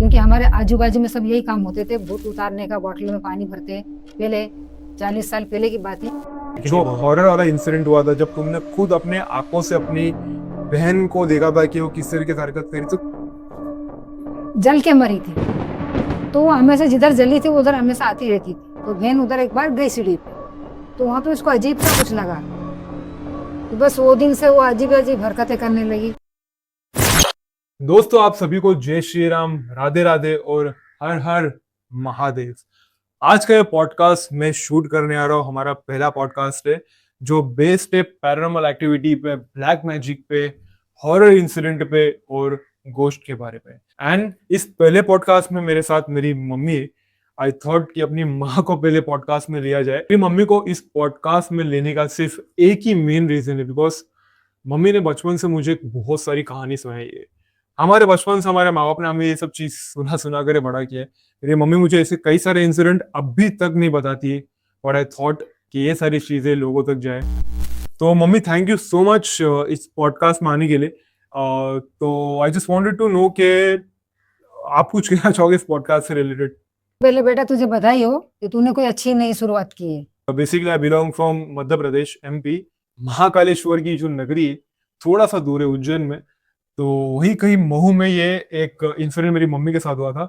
क्योंकि हमारे आजू बाजू में सब यही काम होते थे, भूत उतारने का, बॉटल में पानी भरते। पहले 40 साल पहले की बात है। जो हॉरर वाला इंसिडेंट हुआ था जब तुमने खुद अपने आंखों से अपनी बहन को देखा था कि वो किस तरीके से हरकत करी, तो जल के मरी थी, तो वो हमेशा जिधर जली थी उधर हमेशा आती रहती थी। तो बहन उधर एक बार गई सीढ़ी पे, तो वहां पे उसको अजीब सा कुछ लगा, तो बस वो दिन से वो अजीब अजीब हरकतें करने लगी। दोस्तों आप सभी को जय श्री राम, राधे राधे और हर हर महादेव। आज का ये पॉडकास्ट मैं शूट करने आ रहा हूँ। हमारा पहला पॉडकास्ट है जो बेस्ड है पैरानॉर्मल एक्टिविटी पे, ब्लैक मैजिक पे, हॉरर इंसिडेंट पे और गोश्त के बारे में। एंड इस पहले पॉडकास्ट में मेरे साथ मेरी मम्मी है। आई थॉट कि अपनी माँ को पहले पॉडकास्ट में लिया जाए। मेरी मम्मी को इस पॉडकास्ट में लेने का सिर्फ एक ही मेन रीजन है, बिकॉज मम्मी ने बचपन से मुझे बहुत सारी कहानी सुनाई है। हमारे बचपन से हमारे माँ बाप ने हमें ये सब चीज सुना सुना कर बड़ा किया है। मेरी मम्मी मुझे ऐसे कई सारे इंसिडेंट अभी तक नहीं बताती है, और आई थॉट कि ये सारी चीजें लोगों तक जाए। तो mummy thank you so much इस पॉडकास्ट में आने के लिए। तो I just wanted to know कि आप कुछ कहना चाहोगे इस पॉडकास्ट से रिलेटेड। पहले बेटा तुझे बधाई हो कि तूने कोई अच्छी नई शुरुआत की है। Basically I belong from Madhya Pradesh, MP. Mahakaleshwar की जो नगरी है थोड़ा सा दूर है उज्जैन में, तो वही कहीं महू में ये एक इंसिडेंट मेरी मम्मी के साथ हुआ था।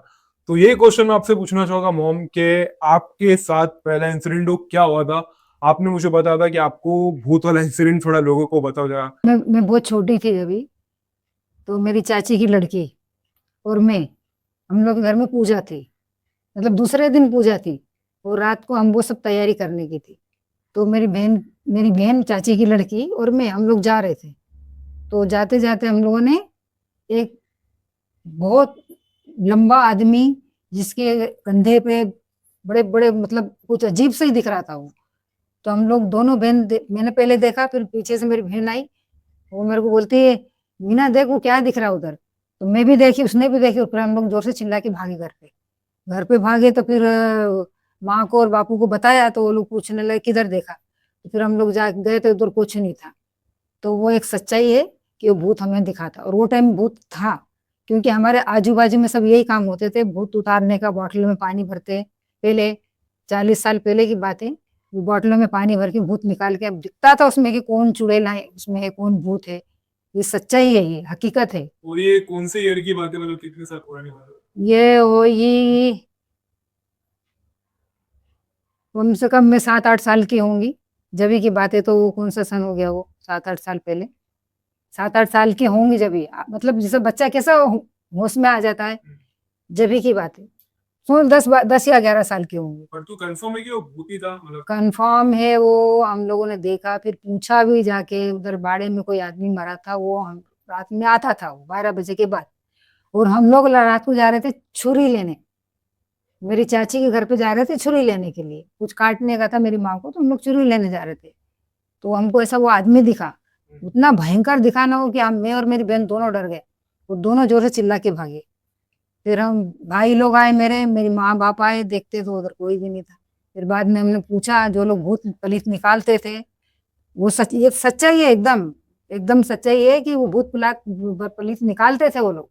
तो ये क्वेश्चन मैं आपसे पूछना चाहूंगा मॉम के, आपके साथ पहला इंसिडेंट वो क्या हुआ था? आपने मुझे बताया था कि आपको भूत वाला इंसिडेंट थोड़ा लोगों को बताओ जरा। मैं बहुत छोटी थी अभी, तो मेरी चाची की लड़की और मैं, हम लोग के घर में पूजा थी, मतलब दूसरे दिन पूजा थी, और रात को हम वो सब तैयारी करने की थी। तो मेरी बहन चाची की लड़की और मैं, हम लोग जा रहे थे। तो जाते जाते हम लोगों ने एक बहुत लंबा आदमी, जिसके कंधे पे बड़े बड़े, मतलब कुछ अजीब सा ही दिख रहा था वो। तो हम लोग दोनों मैंने पहले देखा, फिर पीछे से मेरी बहन आई, वो मेरे को बोलती है, मीना देख वो क्या दिख रहा है उधर। तो मैं भी देखी, उसने भी देखी, और फिर हम लोग जोर से चिल्ला के भागे घर पे। घर पे भागे तो फिर माँ को और बापू को बताया, तो वो लोग पूछने लगे किधर देखा। तो फिर हम लोग जा गए तो उधर कुछ नहीं था। तो वो एक सच्चाई है कि वो भूत हमें दिखा था, और वो टाइम भूत था, क्योंकि हमारे आजू बाजू में सब यही काम होते थे, भूत उतारने का, बॉटल में पानी भरते। पहले 40 साल पहले की बात है। वो बॉटलों में पानी भर के भूत निकाल के, अब दिखता था उसमें कि कौन चुड़ैल है उसमें, है कौन भूत है। ये सच्चाई है, ये हकीकत है। और ये कौन से ईयर की बात है, मतलब कितने साल पुरानी बात है? ये हो ये कम से कम मैं 7-8 साल की होंगी जब की बात है। तो वो कौन सा सन हो गया, वो 7-8 साल पहले, 7-8 साल की होंगी जब ही, मतलब जैसे बच्चा कैसा होश में आ जाता है, जब की बात है। तो 10 या 11 साल की होंगी। पर तू कंफर्म है कि वो भूती था, मतलब? कंफर्म है, वो हम लोगों ने देखा, फिर पूछा भी जाके, उधर बाड़े में कोई आदमी मरा था, वो हम रात में आता था, वो 12 बजे के बाद। और हम लोग रात को जा रहे थे छुरी लेने, मेरी चाची के घर पे जा रहे थे छुरी लेने के लिए, कुछ काटने का था मेरी माँ को, तो हम लोग छुरी लेने जा रहे थे। तो हमको ऐसा वो आदमी दिखा, उतना भयंकर दिखा ना, हो कि हम, मैं और मेरी बहन दोनों डर गए, वो दोनों जोर से चिल्ला के भागे। फिर हम भाई लोग आए, मेरी माँ बाप आए, देखते तो उधर कोई भी नहीं था। फिर बाद में हमने पूछा, जो लोग भूत पलीत निकालते थे, वो सच, ये सच्चाई है, एकदम एकदम सच्चाई है कि वो भूत पलीत निकालते थे वो लोग।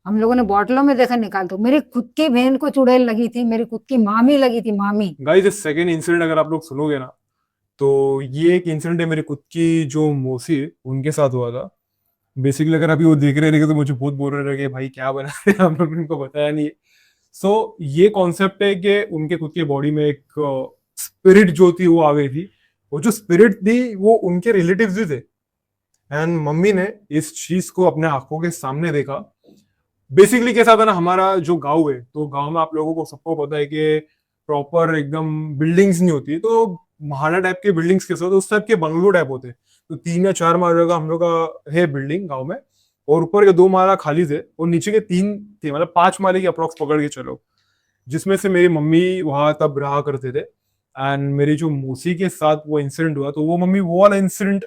हम लोगों ने बॉटलों में देखा निकालते। मेरी खुद की बहन को चुड़ैल लगी थी, मेरी खुद की मामी लगी थी, मामी। गाइस इस सेकंड इंसिडेंट अगर आप लोग सुनोगे ना, तो ये एक इंसिडेंट है मेरी खुद की जो मौसी है उनके साथ हुआ था। बेसिकली अगर अभी वो देख रहे रहेंगे तो मुझे बहुत बोल रहे रहेंगे, भाई क्या बना रहे हैं, हम लोग ने उनको बताया नहीं है। सो ये कॉन्सेप्ट है कि उनके खुद के बॉडी में एक स्पिरिट जो थी वो आ गई थी। वो जो स्पिरिट थी वो उनके रिलेटिव्स भी थे, एंड मम्मी ने इस चीज को अपने आंखों के सामने देखा। बेसिकली कैसा था ना, हमारा जो गांव है, तो गांव में आप लोगों को सबको पता है कि प्रॉपर एकदम बिल्डिंग्स नहीं होती, तो महाना टाइप के बिल्डिंग्स कैसे होते, उस टाइप के बंगलो टाइप होते। तो 3 या 4 माले का हम लोग का है बिल्डिंग गांव में, और ऊपर के 2 माला खाली थे और नीचे के 3 थे, मतलब 5 माले की अप्रोक्स पकड़ के चलो, जिसमें से मेरी मम्मी वहां तब रहा करते थे। एंड मेरी जो मौसी के साथ वो इंसिडेंट हुआ, तो वो मम्मी वो वाला इंसिडेंट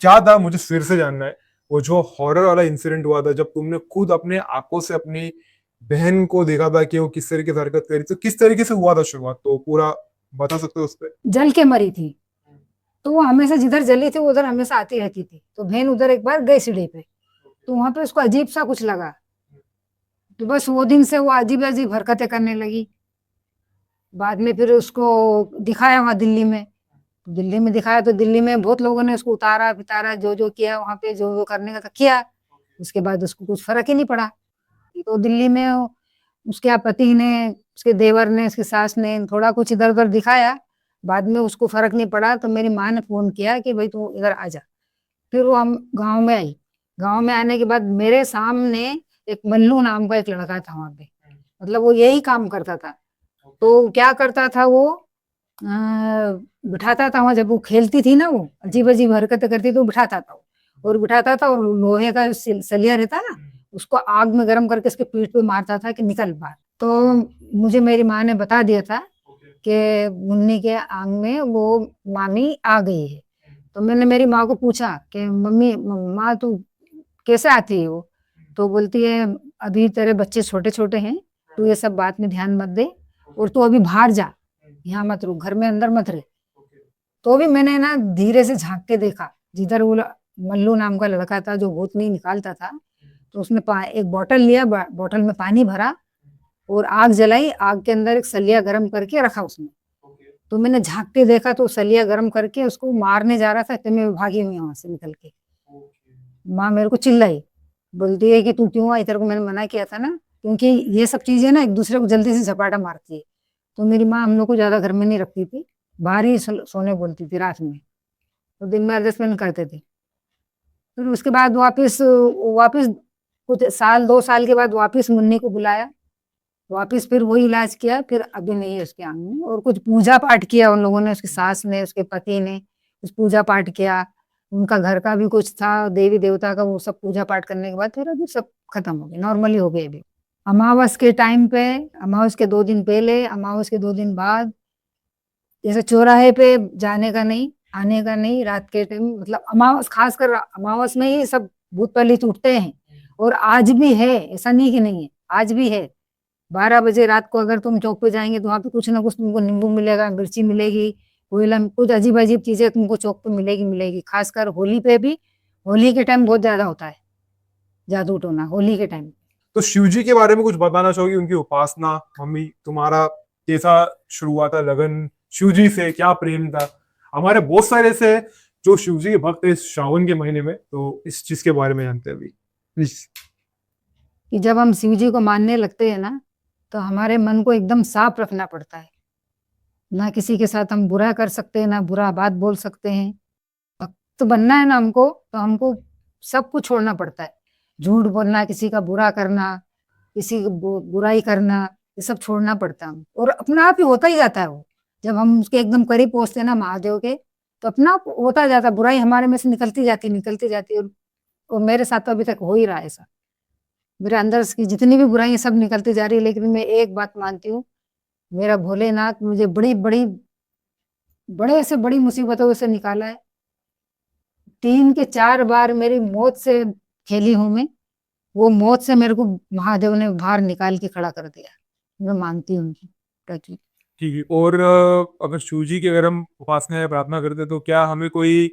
क्या था मुझे फिर से जानना है। वो जो हॉरर वाला इंसिडेंट हुआ था जब तुमने खुद अपने आंखों से अपनी बहन को देखा था कि वो किस तरीके से हरकत करी, तो किस तरीके से हुआ था शुरुआत, तो पूरा बता सकते हो उस पर? जल के मरी थी, तो वो हमेशा जिधर जली थी उधर हमेशा आती रहती थी। तो बहन उधर एक बार गई सीढ़ी पे, तो वहां पे उसको अजीब सा कुछ लगा, तो बस वो दिन से वो अजीब अजीब हरकतें करने लगी। बाद में फिर उसको दिखाया वहाँ दिल्ली में। दिल्ली में दिखाया तो दिल्ली में बहुत लोगों ने उसको उतारा पितारा, जो जो किया वहाँ पे, जो जो करने का था किया। उसके बाद उसको कुछ फर्क ही नहीं पड़ा। तो दिल्ली में उसके पति ने, उसके देवर ने, उसकी सास ने थोड़ा कुछ इधर उधर दिखाया। बाद में उसको फर्क नहीं पड़ा तो मेरी माँ ने फोन किया कि भाई तू इधर आ जा। फिर वो हम गांव में आई। गांव में आने के बाद मेरे सामने एक मल्लू नाम का एक लड़का था वहां पे। मतलब वो यही काम करता था। तो क्या करता था वो, बिठाता था वहां, जब वो खेलती थी ना, वो अजीब अजीब हरकतें करती तो बिठाता था और बिठाता था, और लोहे का सलिया रहता ना, उसको आग में गर्म करके उसके पीठ पे मारता था कि निकल बाहर। तो मुझे मेरी माँ ने बता दिया था कि मुन्नी के आंग में वो मामी आ गई है। तो मैंने मेरी माँ को पूछा कि मम्मी, माँ तू कैसे आती है वो? तो बोलती है अभी तेरे बच्चे छोटे छोटे हैं, तू ये सब बात में ध्यान मत दे, और तू अभी बाहर जा, यहाँ मत रुक, घर में अंदर मत रह। तो भी मैंने ना धीरे से झांक के देखा, जिधर वो मल्लू नाम का लड़का था जो भूतनी निकालता था। तो उसने एक बोतल लिया, बोतल में पानी भरा और आग जलाई, आग के अंदर एक सलिया गर्म करके रखा उसने। तो मैंने झांक के देखा तो सलिया गर्म करके उसको मारने जा रहा था, इतने में भागी हुई वहां से निकल के। माँ मेरे को चिल्लाई, बोलती है कि तू क्यों आई, तेरे को मैंने मना किया था ना, क्योंकि ये सब चीजें ना एक दूसरे को जल्दी से झपाटा मारती है। तो मेरी माँ हम लोग को ज्यादा घर में नहीं रखती थी, बाहर ही सोने बोलती थी रात में। तो दिन में एडजस्टमेंट करते थे। फिर उसके बाद वापस वापस कुछ साल 2 साल के बाद वापस मुन्नी को बुलाया। वापस फिर वही इलाज किया, फिर अभी नहीं है उसके आंग में। और कुछ पूजा पाठ किया उन लोगों ने, उसकी सास ने, उसके पति ने कुछ पूजा पाठ किया। उनका घर का भी कुछ था, देवी देवता का, वो सब पूजा पाठ करने के बाद फिर अभी सब खत्म हो गया, नॉर्मली हो गए अभी। अमावस के टाइम पे, अमावस के 2 दिन पहले, अमावस के 2 दिन बाद, जैसे चौराहे पे जाने का नहीं, आने का नहीं रात के टाइम। मतलब अमावस, खासकर अमावस में ही सब भूत पलित उठते हैं। और आज भी है, ऐसा नहीं कि नहीं है, आज भी है। 12 बजे रात को अगर तुम चौक पे जाएंगे तो वहां पे कुछ ना कुछ तुमको नींबू मिलेगा, मिर्ची मिलेगी, कोयला, कुछ अजीब अजीब चीजें तुमको चौक पे मिलेगी मिलेगी। खासकर होली पे भी, होली के टाइम बहुत ज्यादा होता है जादू टोना, होली के टाइम। तो शिव जी के बारे में कुछ बताना चाहोगी, उनकी उपासना? मम्मी, तुम्हारा कैसा शुरू हुआ था लगन शिव जी से, क्या प्रेम था? हमारे बहुत सारे से जो शिव जी के भक्त है इस श्रावण के महीने में, तो इस चीज के बारे में जानते हैं अभी प्लीज। कि जब हम शिव जी को मानने लगते हैं ना, तो हमारे मन को एकदम साफ रखना पड़ता है। ना किसी के साथ हम बुरा कर सकते हैं, ना बुरा बात बोल सकते हैं। भक्त बनना है ना हमको, तो हमको सब कुछ छोड़ना पड़ता है। झूठ बोलना, किसी का बुरा करना, किसी की बुराई करना, ये सब छोड़ना पड़ता है। और अपना आप ही होता ही जाता है वो। जब हम उसके एकदम करीब पहुंचते हैं ना महादेव के, तो अपना आप होता जाता है, बुराई हमारे में से निकलती जाती निकलती जाती है। और मेरे साथ तो अभी तक हो ही रहा है ऐसा। मेरे अंदर की जितनी भी बुराई है सब निकलती जा रही है। लेकिन मैं एक बात मानती हूँ, मेरा भोलेनाथ मुझे बड़ी बड़ी, बड़े से बड़ी मुसीबतों से निकाला है। 3 के 4 बार मेरी मौत से खेली हूं मैं। वो मौत से मेरे को महादेव ने बाहर निकाल के खड़ा कर दिया। मैं मानती हूँ उनकी टच। ठीक है। और अगर शिव जी की अगर हम उपासना या प्रार्थना करते हैं तो क्या हमें कोई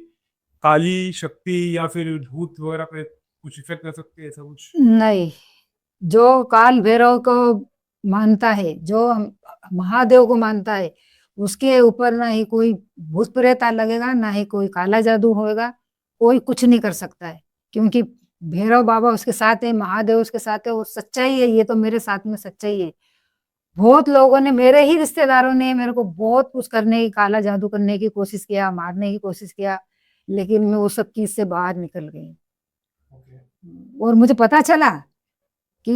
काली शक्ति या फिर भूत वगैरह पे कुछ इफेक्ट कर सकती है, ऐसा कुछ? नहीं, जो काल भैरव को मानता है, जो महादेव को मानता है, उसके ऊपर ना ही कोई भूत प्रेत लगेगा, ना ही कोई काला जादू होएगा। कोई कुछ नहीं कर सकता है, क्योंकि भैरव बाबा उसके साथ है, महादेव उसके साथ है, वो सच्चाई है। ये तो मेरे साथ में सच्चाई है। बहुत लोगों ने, मेरे ही रिश्तेदारों ने मेरे को बहुत कुछ करने की, काला जादू करने की कोशिश किया, मारने की कोशिश किया, लेकिन मैं वो सब चीज से बाहर निकल गई। और मुझे पता चला कि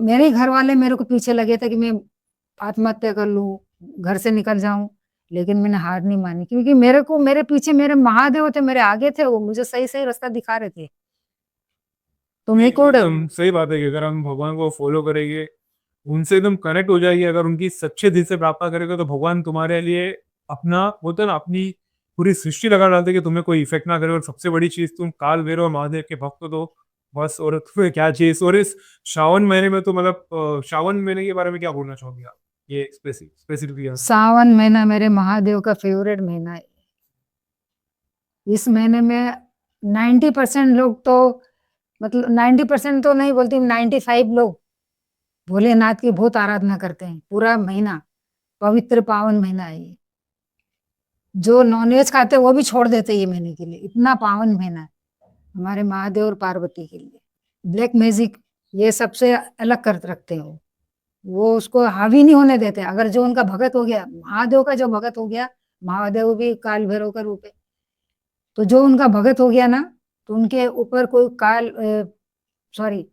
मेरे घर वाले मेरे को पीछे लगे थे कि मैं आत्महत्या कर लूं, घर से निकल जाऊं। लेकिन मैंने हार नहीं मानी, क्योंकि मेरे को, मेरे पीछे मेरे महादेव थे, मेरे आगे थे, वो मुझे सही सही रास्ता दिखा रहे थे। तो नहीं, मेरे को एकदम सही बात है कि अगर हम भगवान को फॉलो करेंगे, उनसे एकदम कनेक्ट हो जाएगी, अगर उनकी सच्चे दिल से प्रार्थना करेगा, तो भगवान तुम्हारे लिए अपना, बोलते हैं ना, अपनी पूरी सृष्टि लगा डालते कि तुम्हें कोई इफेक्ट ना करे। और सबसे बड़ी चीज, तुम काल भैरव और महादेव के भक्त हो तो बस। और तुम्हें क्या चीज। और इस श्रावण महीने में तो मतलब श्रावण महीने के बारे में क्या बोलना चाहोगे आप, ये स्पेसिफिकली? सावन महीना मेरे महादेव का फेवरेट महीना है। इस महीने में 90% लोग तो, मतलब 90% तो नहीं बोलती, 95 लोग भोलेनाथ की बहुत आराधना करते हैं। पूरा महीना पवित्र पावन महीना है ये। जो नॉनवेज खाते हैं वो भी छोड़ देते हैं ये महीने के लिए। इतना पावन महीना है हमारे महादेव और पार्वती के लिए। ब्लैक मैजिक ये सबसे अलग कर रखते हैं वो उसको हावी नहीं होने देते। अगर जो उनका भगत हो गया, महादेव का जो भगत हो गया, महादेव भी काल भैरव का रूप है, तो जो उनका भगत हो गया ना, तो उनके ऊपर कोई सॉरी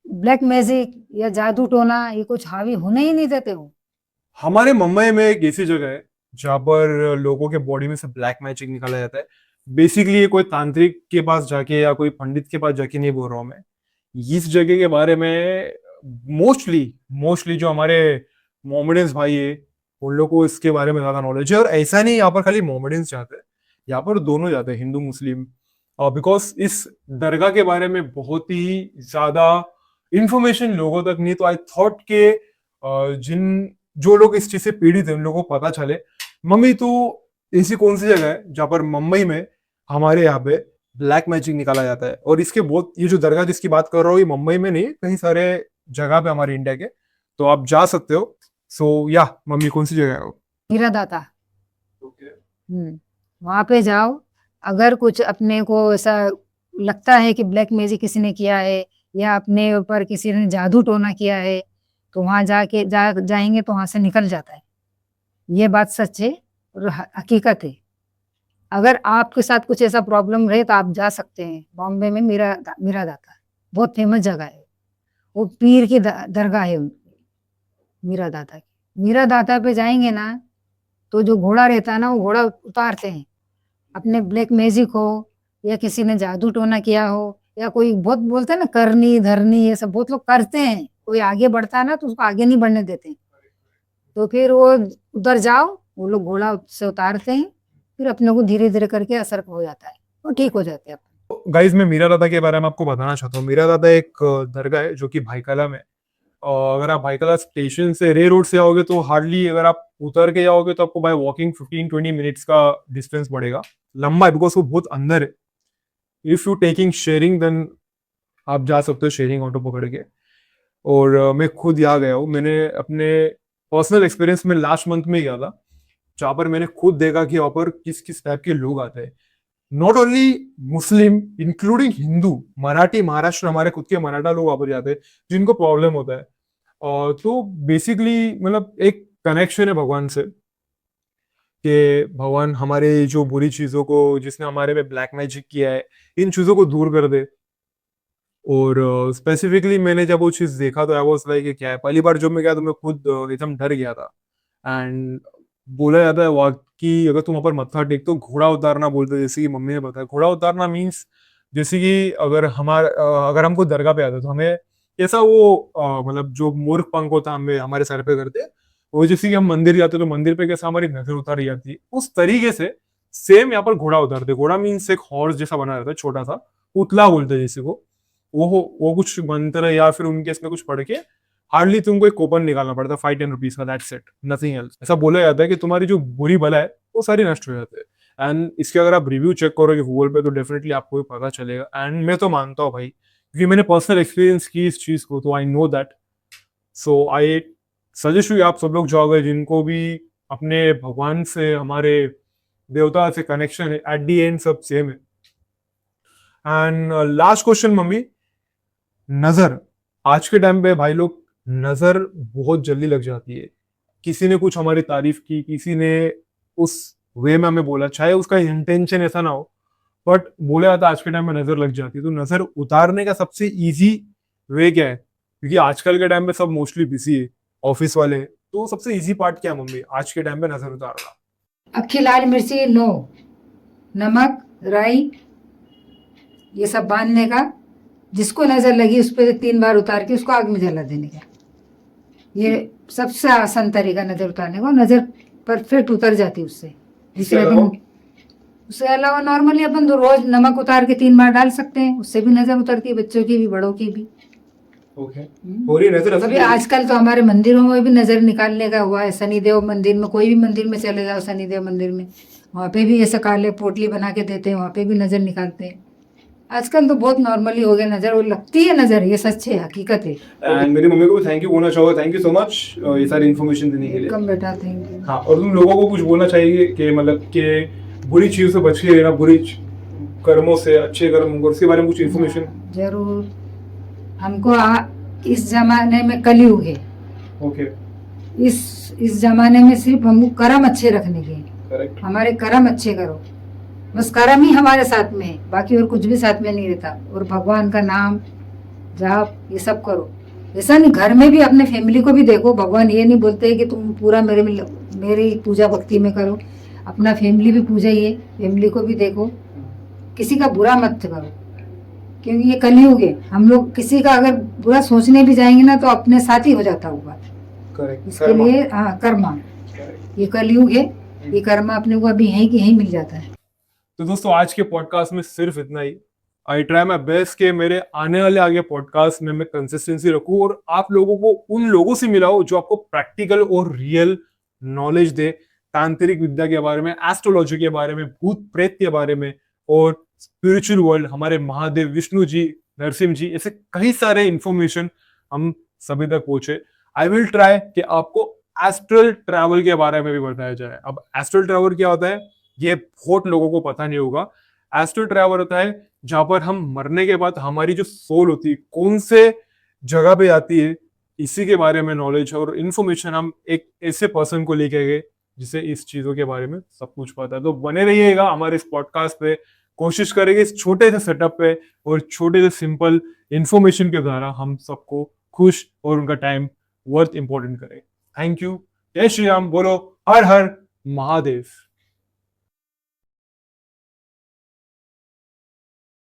ब्लैक मैजिक या जादू टोना ये कुछ हावी होने ही नहीं देते वो। हमारे मुंबई में एक ऐसी जगह है जहाँ पर लोगों के बॉडी में से ब्लैक मैजिक निकाला जाता है। बेसिकली ये कोई तांत्रिक के पास जाके या कोई पंडित के पास जाके नहीं बोल रहा हूँ मैं। इस जगह के बारे में मोस्टली मोस्टली जो हमारे मोमेडियंस भाई है उन लोगों को इसके बारे में ज्यादा नॉलेज है। और ऐसा नहीं यहाँ पर खाली मोमेडियंस जाते हैं, यहाँ पर दोनों जाते हैं, हिंदू मुस्लिम। बिकॉज इस दरगाह के बारे में बहुत ही ज्यादा इंफॉर्मेशन लोगों तक नहीं, तो आई थॉट के जिन जो लोग इस चीज से पीड़ित है उन लोगों को पता चले। मम्मी तो ऐसी कौन सी जगह है जहाँ पर मुंबई में हमारे यहाँ पे ब्लैक मैजिक निकाला जाता है? और इसके बहुत ये जो दरगाह जिसकी बात कर रहा हूँ ये मुंबई में नहीं, कई सारे जगह पे हमारे इंडिया के, तो आप जा सकते हो। सो या मम्मी कौन सी जगह है वो? हीरा दाता। Okay. वहां पे जाओ। अगर कुछ अपने को ऐसा लगता है कि ब्लैक मैजिक किसी ने किया है या अपने ऊपर किसी ने जादू टोना किया है, तो वहां जाएंगे तो वहां से निकल जाता है। ये बात सच है और हकीकत है। अगर आपके साथ कुछ ऐसा प्रॉब्लम रहे तो आप जा सकते हैं। बॉम्बे में मीरा दाता बहुत फेमस जगह है। वो पीर की दरगाह है मीरा दाता की। मीरा दाता पे जाएंगे ना तो जो घोड़ा रहता है ना वो घोड़ा उतारते हैं। अपने ब्लैक मैजिक हो या किसी ने जादू टोना किया हो या कोई बहुत बोलते हैं ना करनी धरनी, ये सब बहुत लोग करते हैं। कोई आगे बढ़ता है ना तो उसको आगे नहीं बढ़ने देते, तो फिर वो उधर जाओ, वो लोग घोड़ा से उतारते हैं, फिर अपने को धीरे धीरे करके असर हो जाता है, वो ठीक हो जाते हैं। गाइज मैं मीरा दादा के बारे में आपको बताना चाहता हूँ। मीरा दादा एक दरगाह है जो कि भाईकला में। और अगर आप भाईकला स्टेशन से रे रोड से आओगे तो हार्डली, अगर आप उतर के जाओगे तो आपको बाय वॉकिंग 15-20 मिनट्स का डिस्टेंस पड़ेगा। लंबा है बिकॉज वो बहुत अंदर है। If you taking sharing then आप जा सकते हो शेयरिंग ऑटो पकड़ के। और मैं खुद यहाँ गया हूँ। मैंने अपने पर्सनल एक्सपीरियंस में लास्ट मंथ में गया था, जहाँ पर मैंने खुद देखा कि वहाँ पर किस किस टाइप के लोग आते हैं। Not only Muslim, including Hindu, Marathi, Maharashtra, हमारे खुद के मराठा लोग वहाँ पर जाते हैं जिनको प्रॉब्लम होता है। और तो बेसिकली मतलब एक कनेक्शन है भगवान से कि भगवान हमारे जो बुरी चीजों को, जिसने हमारे में ब्लैक मैजिक किया है, इन चीजों को दूर कर दे। और स्पेसिफिकली मैंने जब वो चीज देखा तो आई वाज लाइक क्या है। पहली बार जब मैं गया तो मैं खुद एकदम डर गया था। एंड बोला जाता है वहाँ कि अगर तुम वहाँ पर मत्था टेक तो घोड़ा उतारना बोलते हैं, जैसे कि मम्मी ने बताया। घोड़ा उतारना मीन्स जैसे कि अगर हमको दरगाह पे आते तो हमें कैसा वो मतलब जो मूर्ख पंख होता है हमें हमारे सर पे करते, वो जैसे कि हम मंदिर जाते तो मंदिर पे कैसा हमारी नजर उतारी जाती है, उस तरीके से सेम यहाँ पर घोड़ा उतारते। घोड़ा मीन्स एक हॉर्स जैसा बना रहता है, छोटा सा पुतला बोलते हैं जैसे को। वो कुछ मंत्र या फिर उनके इसमें कुछ पढ़ के हार्डली तुमको एक कूपन निकालना पड़ता है 5-10 रुपीज का, दैट्स इट, नथिंग एल्स। ऐसा बोला जाता है कि तुम्हारी जो बुरी बला है वो सारी नष्ट हो जाते हैं। एंड इसके अगर आप रिव्यू चेक करोगे गूगल पे तो डेफिनेटली आपको पता चलेगा। एंड मैं तो मानता हूँ भाई, क्योंकि मैंने पर्सनल एक्सपीरियंस की इस चीज को, तो I know that. So I suggest you, आप सब लोग जाओगे जिनको भी अपने भगवान से, हमारे देवता से कनेक्शन है, एट दी एंड सब सेम है। एंड लास्ट क्वेश्चन मम्मी, नजर। आज के टाइम पे भाई लोग नजर बहुत जल्दी लग जाती है। किसी ने कुछ हमारी तारीफ की, किसी ने उस वे में हमें बोला, चाहे उसका इंटेंशन ऐसा ना हो, बट बोला जाता है आज के टाइम में नजर लग जाती है। तो नजर उतारने का सबसे इजी वे क्या है? क्योंकि आजकल के टाइम में सब मोस्टली बिजी है, ऑफिस वाले, तो सबसे इजी पार्ट क्या है मम्मी आज के टाइम पे नजर उतारना? अक्खी लाल मिर्ची नो, नमक राई ये सब बांधने का, जिसको नजर लगी उस पर 3 बार उतार के उसको आग में जला देने का। ये सबसे आसान तरीका नजर उतारने का। नजर परफेक्ट उतर जाती उससे। उससे अलावा नॉर्मली अपन तो रोज नमक उतार के 3 बार डाल सकते हैं, उससे भी नजर उतरती है, बच्चों की भी बड़ों की भी। अभी आजकल तो हमारे मंदिरों में भी नजर निकालने का हुआ है। शनिदेव मंदिर में, कोई भी मंदिर में चले जाओ, शनिदेव मंदिर में, वहाँ पे भी ऐसा काले पोटली बना के देते हैं, वहाँ पे भी नजर निकालते हैं। आजकल तो बहुत नॉर्मली हो गया नजर, वो लगती है नजर, ये सच है, हकीकत है। एंड मेरी मम्मी को भी थैंक यू बोलना चाहूँगा, थैंक यू सो मच ये सारी इन्फॉर्मेशन देने के लिए। वेलकम बेटा, थैंक यू। हाँ, और तुम लोगों को कुछ बोलना चाहिए कि मतलब कि बुरी चीज़ से बच के रहना, कर्मों से अच्छे कर्म, और उसके बारे में कुछ इन्फॉर्मेशन। जरूर। हमको इस जमाने में कलयुग है, ओके, इस जमाने में सिर्फ हमको कर्म अच्छे रखने के हैं। करेक्ट। हमारे कर्म अच्छे करो, बस कर्म ही हमारे साथ में है, बाकी और कुछ भी साथ में नहीं रहता। और भगवान का नाम जाप ये सब करो। ऐसा नहीं, घर में भी अपने फैमिली को भी देखो। भगवान ये नहीं बोलते कि तुम पूरा मेरी पूजा भक्ति में करो, अपना फैमिली भी पूजा ही है, फैमिली को भी देखो। किसी का बुरा मत करो, क्योंकि ये कलयुग है। हम लोग किसी का अगर बुरा सोचने भी जाएंगे ना तो अपने साथ ही हो जाता होगा। करेक्ट, इसके लिए हाँ, कर्मा, ये कलयुग है, ये कर्मा अपने को अभी यहीं की यहीं मिल जाता है। तो दोस्तों आज के पॉडकास्ट में सिर्फ इतना ही। आई ट्राई माई बेस्ट के मेरे आने वाले आगे पॉडकास्ट में मैं कंसिस्टेंसी रखूं और आप लोगों को उन लोगों से मिलाऊं जो आपको प्रैक्टिकल और रियल नॉलेज दे, तांत्रिक विद्या के बारे में, एस्ट्रोलॉजी के बारे में, भूत प्रेत के बारे में, और स्पिरिचुअल वर्ल्ड, हमारे महादेव, विष्णु जी, नरसिंह जी, ऐसे कई सारे इंफॉर्मेशन हम सभी तक पहुंचे। आई विल ट्राई कि आपको एस्ट्रल ट्रैवल के बारे में भी बताया जाए। अब एस्ट्रल ट्रैवल क्या होता है ये बहुत लोगों को पता नहीं होगा। एस्ट्रल ट्रैवल होता है जहां पर हम मरने के बाद हमारी जो सोल होती है कौन से जगह पे आती है, इसी के बारे में नॉलेज और इन्फॉर्मेशन हम एक ऐसे पर्सन को लेके गए जिसे इस चीजों के बारे में सब कुछ पता है। तो बने रहिएगा हमारे इस पॉडकास्ट पे। कोशिश करेंगे इस छोटे से सेटअप पे और छोटे से सिंपल इंफॉर्मेशन के द्वारा हम सबको खुश और उनका टाइम वर्थ इंपॉर्टेंट करें। Thank you. जय श्री राम। बोलो हर हर महादेव।